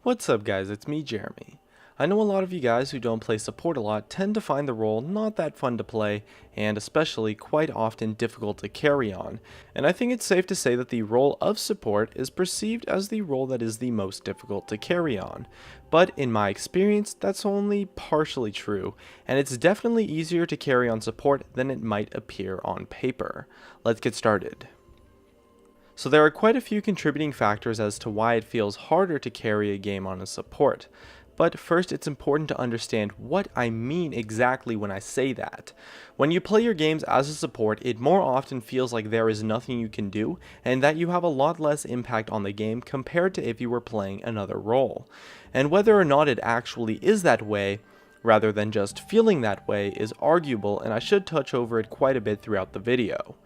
What's up guys, it's me Jeremy. I know a lot of you guys who don't play support a lot tend to find the role not that fun to play and especially quite often difficult to carry on, and I think it's safe to say that the role of support is perceived as the role that is the most difficult to carry on. But in my experience, that's only partially true, and it's definitely easier to carry on support than it might appear on paper. Let's get started. So there are quite a few contributing factors as to why it feels harder to carry a game on a support. But first, it's important to understand what I mean exactly when I say that. When you play your games as a support, it more often feels like there is nothing you can do, and that you have a lot less impact on the game compared to if you were playing another role. And whether or not it actually is that way, rather than just feeling that way, is arguable, and I should touch over it quite a bit throughout the video.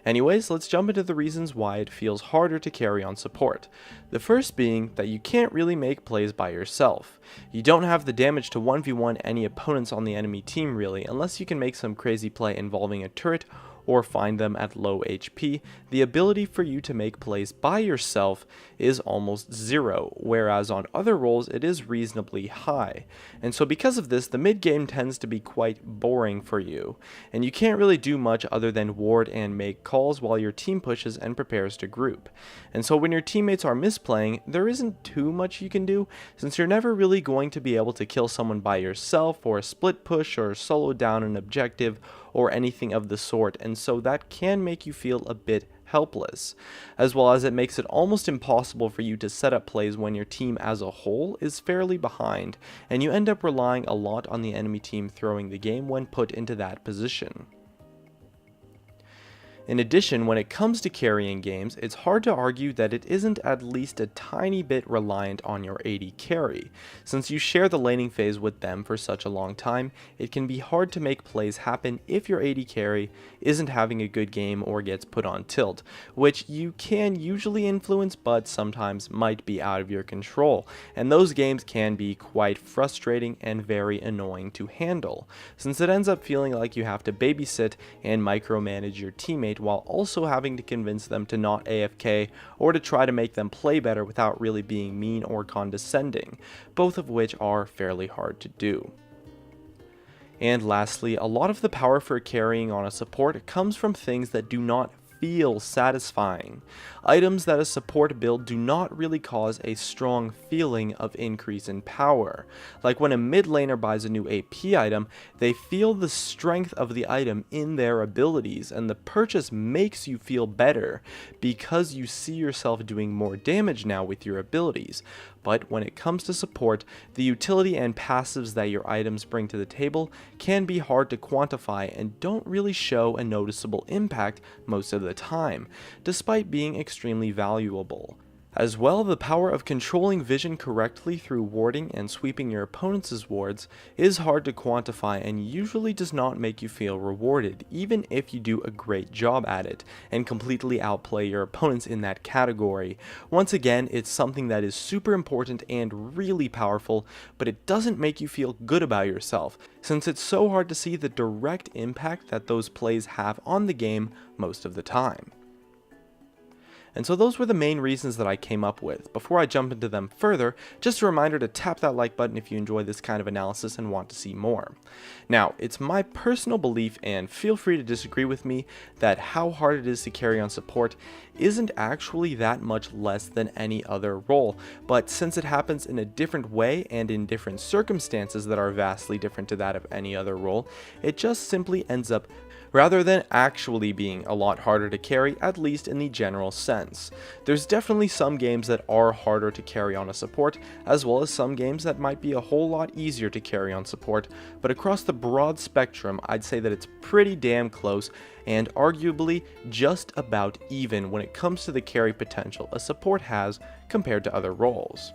Anyways, let's jump into the reasons why it feels harder to carry on support. The first being that you can't really make plays by yourself. You don't have the damage to 1v1 any opponents on the enemy team really, unless you can make some crazy play involving a turret or find them at low HP. The ability for you to make plays by yourself is almost zero, whereas on other roles it is reasonably high. And so because of this, the mid game tends to be quite boring for you, and you can't really do much other than ward and make calls while your team pushes and prepares to group. And so when your teammates are misplaying, there isn't too much you can do, since you're never really going to be able to kill someone by yourself, or split push, or solo down an objective, or anything of the sort, and so that can make you feel a bit helpless, as well as it makes it almost impossible for you to set up plays when your team as a whole is fairly behind, and you end up relying a lot on the enemy team throwing the game when put into that position. In addition, when it comes to carrying games, it's hard to argue that it isn't at least a tiny bit reliant on your AD carry. Since you share the laning phase with them for such a long time, it can be hard to make plays happen if your AD carry isn't having a good game or gets put on tilt, which you can usually influence but sometimes might be out of your control, and those games can be quite frustrating and very annoying to handle, since it ends up feeling like you have to babysit and micromanage your teammate while also having to convince them to not AFK or to try to make them play better without really being mean or condescending, both of which are fairly hard to do. And lastly, a lot of the power for carrying on a support comes from things that do not feel satisfying. Items that a support build do not really cause a strong feeling of increase in power. Like when a mid laner buys a new AP item, they feel the strength of the item in their abilities, and the purchase makes you feel better because you see yourself doing more damage now with your abilities. But when it comes to support, the utility and passives that your items bring to the table can be hard to quantify and don't really show a noticeable impact most of the time, despite being extremely valuable. As well, the power of controlling vision correctly through warding and sweeping your opponent's wards is hard to quantify and usually does not make you feel rewarded, even if you do a great job at it and completely outplay your opponents in that category. Once again, it's something that is super important and really powerful, but it doesn't make you feel good about yourself, since it's so hard to see the direct impact that those plays have on the game most of the time. And so those were the main reasons that I came up with. Before I jump into them further, just a reminder to tap that like button if you enjoy this kind of analysis and want to see more. Now, it's my personal belief, and feel free to disagree with me, that how hard it is to carry on support isn't actually that much less than any other role, but since it happens in a different way and in different circumstances that are vastly different to that of any other role, it just simply ends up rather than actually being a lot harder to carry, at least in the general sense. There's definitely some games that are harder to carry on a support, as well as some games that might be a whole lot easier to carry on support, but across the broad spectrum, I'd say that it's pretty damn close, and arguably just about even when it comes to the carry potential a support has compared to other roles.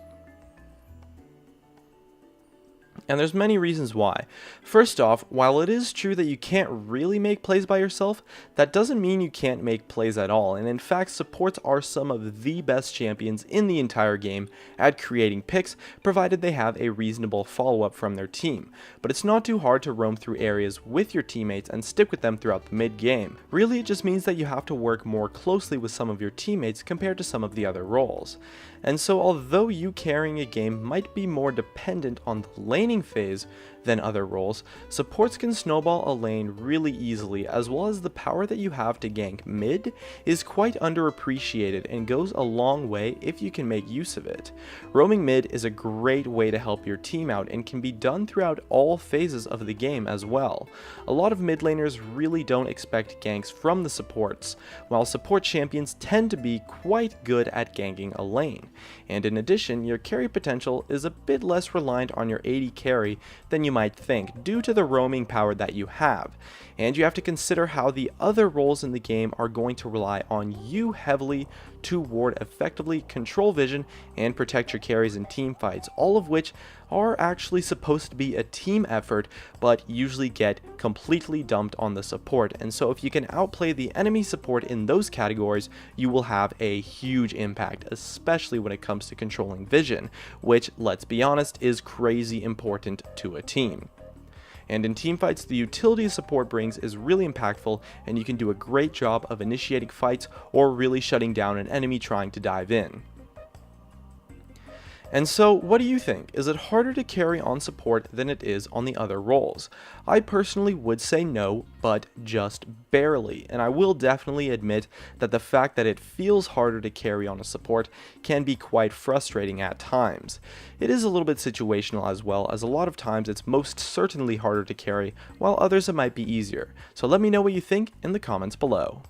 And there's many reasons why. First off, while it is true that you can't really make plays by yourself, that doesn't mean you can't make plays at all, and in fact supports are some of the best champions in the entire game at creating picks, provided they have a reasonable follow-up from their team. But it's not too hard to roam through areas with your teammates and stick with them throughout the mid-game. Really, it just means that you have to work more closely with some of your teammates compared to some of the other roles. And so although you carrying a game might be more dependent on the laning phase than other roles, supports can snowball a lane really easily, as well as the power that you have to gank mid is quite underappreciated and goes a long way if you can make use of it. Roaming mid is a great way to help your team out and can be done throughout all phases of the game as well. A lot of mid laners really don't expect ganks from the supports, while support champions tend to be quite good at ganking a lane. And in addition, your carry potential is a bit less reliant on your AD carry than you might think due to the roaming power that you have. And you have to consider how the other roles in the game are going to rely on you heavily to ward effectively, control vision, and protect your carries in team fights, all of which are actually supposed to be a team effort, but usually get completely dumped on the support. And so if you can outplay the enemy support in those categories, you will have a huge impact, especially when it comes to controlling vision, which, let's be honest, is crazy important to a team. And in teamfights, the utility support brings is really impactful, and you can do a great job of initiating fights or really shutting down an enemy trying to dive in. And so, what do you think? Is it harder to carry on support than it is on the other roles? I personally would say no, but just barely. And I will definitely admit that the fact that it feels harder to carry on a support can be quite frustrating at times. It is a little bit situational as well, as a lot of times it's most certainly harder to carry, while others it might be easier. So let me know what you think in the comments below.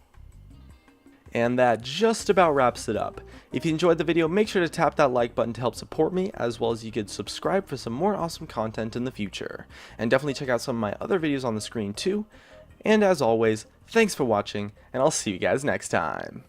And that just about wraps it up. If you enjoyed the video, make sure to tap that like button to help support me, as well as you could subscribe for some more awesome content in the future. And definitely check out some of my other videos on the screen too. And as always, thanks for watching, and I'll see you guys next time.